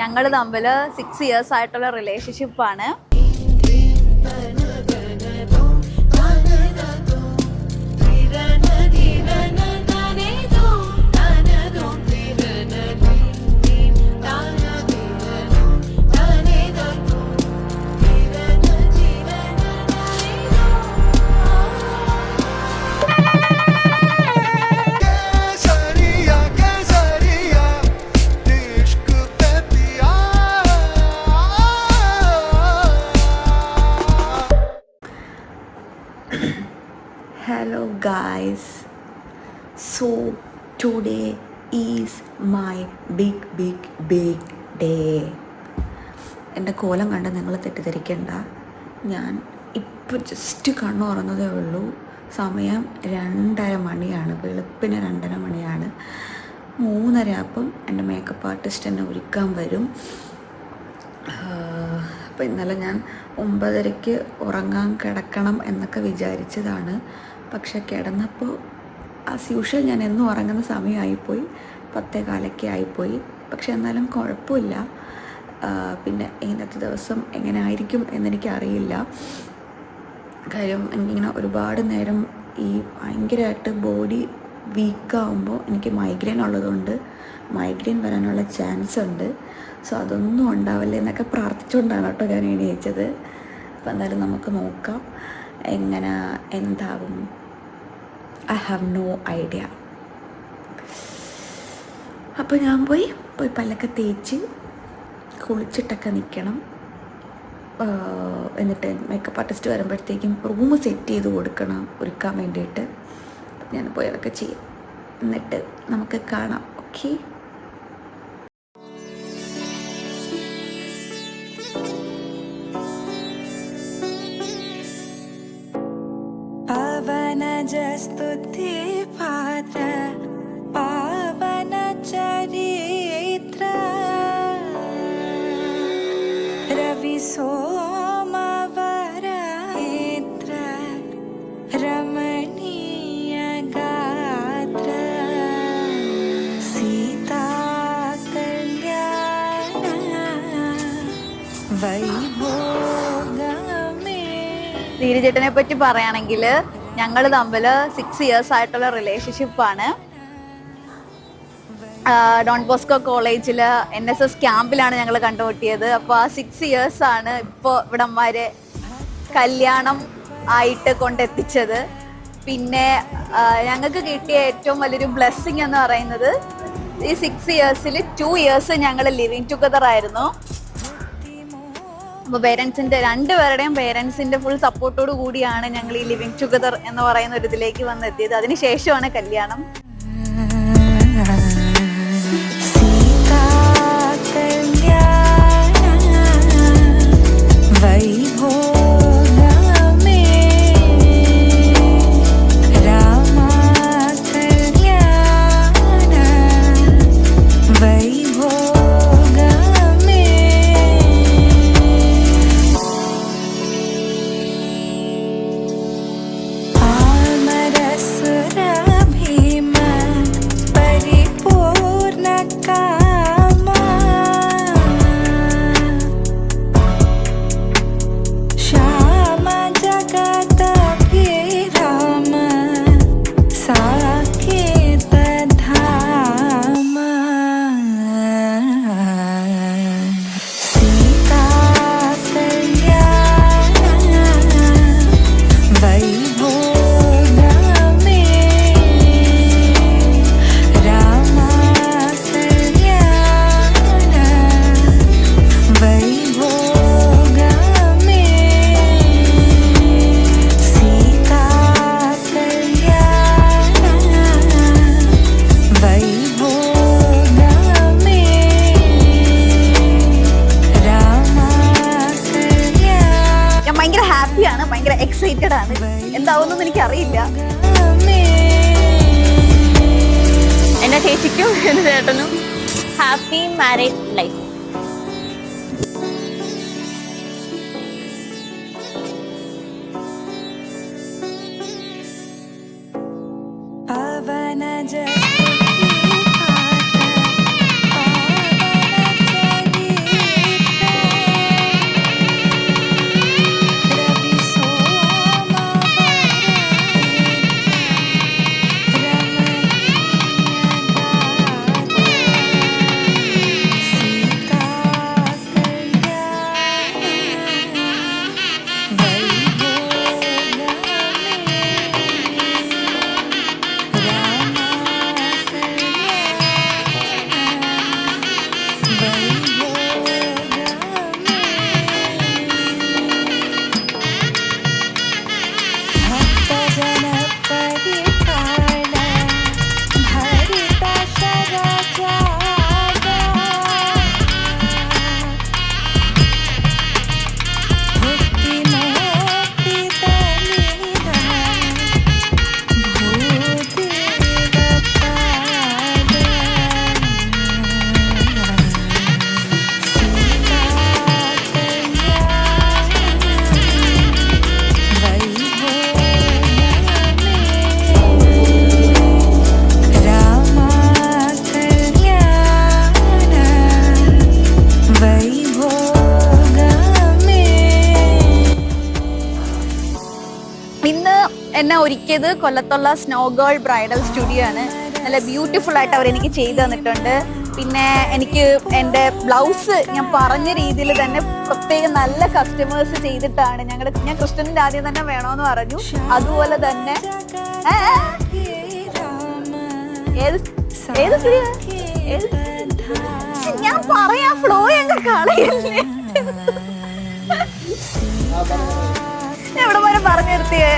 ഞങ്ങൾ തമ്മിൽ 6 years ആയിട്ടുള്ള റിലേഷൻഷിപ്പാണ്. Hello guys, so today is my big day. എൻ്റെ കോലം കണ്ട് നിങ്ങൾ തെറ്റിദ്ധരിക്കണ്ട. ഞാൻ ഇപ്പോൾ ജസ്റ്റ് കണ്ണു തുറന്നതേ ഉള്ളൂ. സമയം 2:30 മണിയാണ്, വെളുപ്പിന് 2:30 മണിയാണ്. 3:30 ആകുമ്പം എൻ്റെ മേക്കപ്പ് ആർട്ടിസ്റ്റ് എന്നെ ഒരുക്കാൻ വരും. അപ്പോൾ ഇന്നലെ ഞാൻ 9:30 ഉറങ്ങാൻ കിടക്കണം എന്നൊക്കെ വിചാരിച്ചതാണ്. പക്ഷെ കിടന്നപ്പോൾ ആസ് യൂഷ്വൽ ഞാൻ എന്നും ഉറങ്ങുന്ന സമയമായിപ്പോയി, 10:15 ആയിപ്പോയി. പക്ഷെ എന്നാലും കുഴപ്പമില്ല. പിന്നെ ഇന്നത്തെ ദിവസം എങ്ങനെ ആയിരിക്കും എന്നെനിക്കറിയില്ല. കാര്യം എനിക്കിങ്ങനെ ഒരുപാട് നേരം ഈ ഭയങ്കരമായിട്ട് ബോഡി വീക്കാവുമ്പോൾ എനിക്ക് മൈഗ്രെയിൻ ഉള്ളതുകൊണ്ട് മൈഗ്രെയിൻ വരാനുള്ള ചാൻസ് ഉണ്ട്. സോ അതൊന്നും ഉണ്ടാവില്ല എന്നൊക്കെ പ്രാർത്ഥിച്ചുകൊണ്ടാണ് കേട്ടോ ഞാൻ എണീച്ചത്. അപ്പോൾ എന്തായാലും നമുക്ക് നോക്കാം എങ്ങനെ എന്താവും. I have no idea. അപ്പോൾ ഞാൻ പോയി പല്ലൊക്കെ തേച്ച് കുളിച്ചിട്ടൊക്കെ നിൽക്കണം. എന്നിട്ട് മേക്കപ്പ് ആർട്ടിസ്റ്റ് വരുമ്പോഴത്തേക്കും റൂം സെറ്റ് ചെയ്ത് കൊടുക്കണം ഒരുക്കാൻ വേണ്ടിയിട്ട്. ഞാൻ പോയി അതൊക്കെ ചെയ്യും. എന്നിട്ട് നമുക്ക് കാണാം. ഓക്കെ. स्तुति पात्र पावन चरित्र रवि सोमवर नेत्र रमणीय गात्र सीता कल्याण वैभोगमे. ധീരജേട്ടനെ പറ്റി പറയുകയാണെങ്കിൽ ഞങ്ങൾ തമ്മിൽ 6 years ആയിട്ടുള്ള റിലേഷൻഷിപ്പാണ്. ഡോൺ ബോസ്കോ കോളേജിൽ NSS ക്യാമ്പിലാണ് ഞങ്ങൾ കണ്ടുമുട്ടിയത്. അപ്പോൾ ആ 6 years ആണ് ഇപ്പോൾ ഇവിടന്മാരെ കല്യാണം ആയിട്ട് കൊണ്ടെത്തിച്ചത്. പിന്നെ ഞങ്ങൾക്ക് കിട്ടിയ ഏറ്റവും വലിയൊരു ബ്ലെസ്സിങ് എന്ന് പറയുന്നത് ഈ 6 yearsൽ 2 years ഞങ്ങൾ ലിവിങ് ടുഗദർ ആയിരുന്നു. അപ്പോൾ രണ്ടുപേരുടെയും പേരൻസിൻ്റെ ഫുൾ സപ്പോർട്ടോട് കൂടിയാണ് ഞങ്ങൾ ഈ ലിവിങ് ടുഗദർ എന്ന് പറയുന്ന ഒരു ഇതിലേക്ക് വന്നെത്തിയത്. അതിനുശേഷമാണ് കല്യാണം. എക്സൈറ്റഡ് ആണ്. എന്താവുന്നൊന്നും എനിക്കറിയില്ല. എൻ്റെ ചേച്ചിക്കും എൻ്റെ ചേട്ടനും ഹാപ്പി മാരീഡ് ലൈഫ്. ഇന്ന് എന്നെ ഒരുക്കിയത് കൊല്ലത്തുള്ള സ്നോ ഗേൾ ബ്രൈഡൽ സ്റ്റുഡിയോ ആണ്. നല്ല ബ്യൂട്ടിഫുൾ ആയിട്ട് അവർ എനിക്ക് ചെയ്തു തന്നിട്ടുണ്ട്. പിന്നെ എനിക്ക് എൻ്റെ ബ്ലൗസ് ഞാൻ പറഞ്ഞ രീതിയിൽ തന്നെ പ്രത്യേകം നല്ല കസ്റ്റമേഴ്സ് ചെയ്തിട്ടാണ്. ഞാൻ ക്രിസ്ത്യൻ്റെ ആദ്യം തന്നെ വേണമെന്ന് പറഞ്ഞു. അതുപോലെ തന്നെ ഞാൻ പറയാ ഫ്ലോ ഞങ്ങൾ കളയല്ലേ. എവിടെ വരെ പറഞ്ഞു നിർത്തിയേ?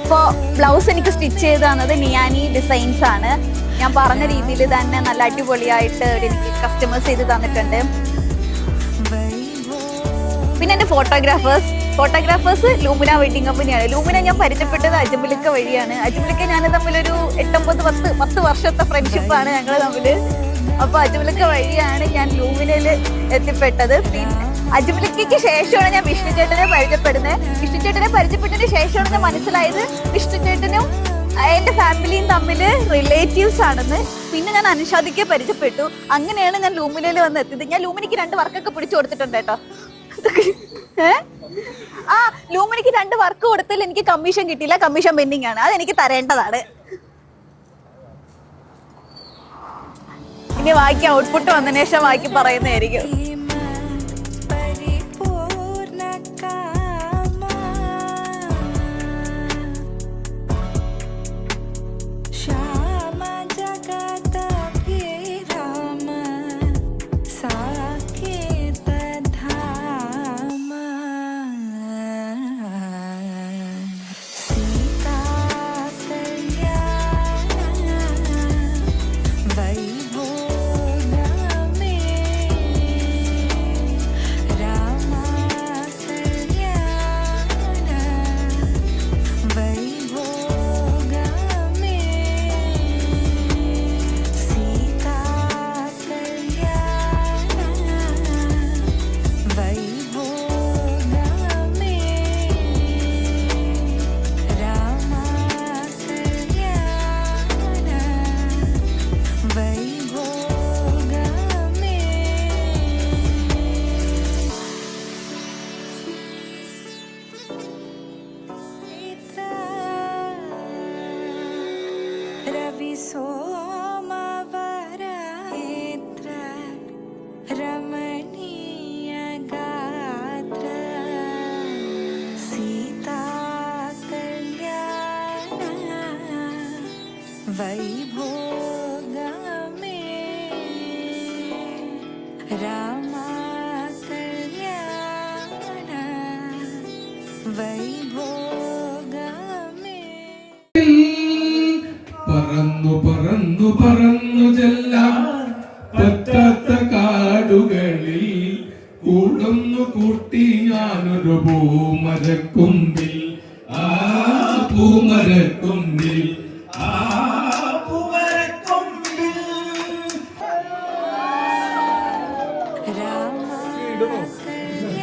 ഇപ്പോ ബ്ലൗസ് എനിക്ക് സ്റ്റിച്ച് ചെയ്ത് തന്നത് നിയാനി ഡിസൈൻസ് ആണ്. ഞാൻ പറഞ്ഞ രീതിയിൽ തന്നെ നല്ല അടിപൊളിയായിട്ട് എനിക്ക് കസ്റ്റമേഴ്സ് ചെയ്ത് തന്നിട്ടുണ്ട്. പിന്നെ എൻ്റെ ഫോട്ടോഗ്രാഫേഴ്സ് ലൂമിന വെഡിങ് കമ്പനിയാണ്. ലൂമിന ഞാൻ പരിചയപ്പെട്ടത് അജ്മലിക്ക വഴിയാണ്. അജ്മലിക്ക ഞാൻ തമ്മിലൊരു 8-10 വർഷത്തെ ഫ്രണ്ട്ഷിപ്പാണ് ഞങ്ങൾ തമ്മിൽ. അപ്പൊ അജ്മലിക്ക വഴിയാണ് ഞാൻ ലൂമിനയിൽ എത്തിപ്പെട്ടത്. പിന്നെ അജ്മലിക്കയ്ക്ക് ശേഷമാണ് ഞാൻ വിഷ്ണു ചേട്ടനെ പരിചയപ്പെടുന്നത്. വിഷ്ണു ചേട്ടനെ പരിചയപ്പെട്ടതിന് ശേഷമാണ് ഞാൻ മനസ്സിലായത് വിഷ്ണു ചേട്ടനും എന്റെ ഫാമിലിയും തമ്മിൽ റിലേറ്റീവ്സ് ആണെന്ന്. പിന്നെ ഞാൻ അനുഷാദിക്ക് പരിചയപ്പെട്ടു. അങ്ങനെയാണ് ഞാൻ ലൂമിനയിൽ വന്ന് എത്തിയത്. ഞാൻ ലൂമിനിക്ക് 2 വർക്കൊക്കെ പിടിച്ചു കൊടുത്തിട്ടുണ്ട് കേട്ടോ. ലൂമിനിക്ക് 2 വർക്ക് കൊടുത്തതിൽ എനിക്ക് കമ്മീഷൻ കിട്ടിയില്ല. കമ്മീഷൻ പെൻഡിങ് ആണ്. അതെനിക്ക് തരേണ്ടതാണ്. ഇനി വായിക്കാൻ ഔട്ട്പുട്ട് വന്നതിന് ശേഷം വായിക്കി പറയുന്നതായിരിക്കും. പറന്നു പറന്നു പറന്നു ചെല്ലാം പറ്റാത്ത കാടുകളിൽ കൂടുന്നു കൂട്ടി ഞാനൊരു പൂമരക്കൊമ്പിൽ. ആ പൂമരക്കൊമ്പിൽ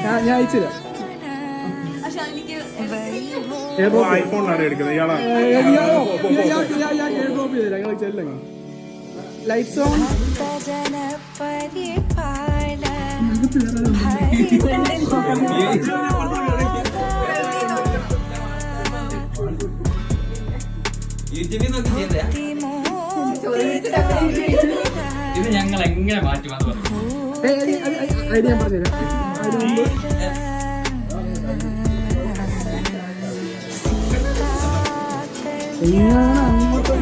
ഞാൻ അയച്ചില്ല. ഐഫോണിലാണ് എടുക്കുന്നത്. Lights on. ഇത് ഞങ്ങൾ എങ്ങനെ മാറ്റുമെന്ന് പറഞ്ഞു. ഐഡിയ ഞാൻ പറഞ്ഞുതരാം. അങ്ങോട്ടോ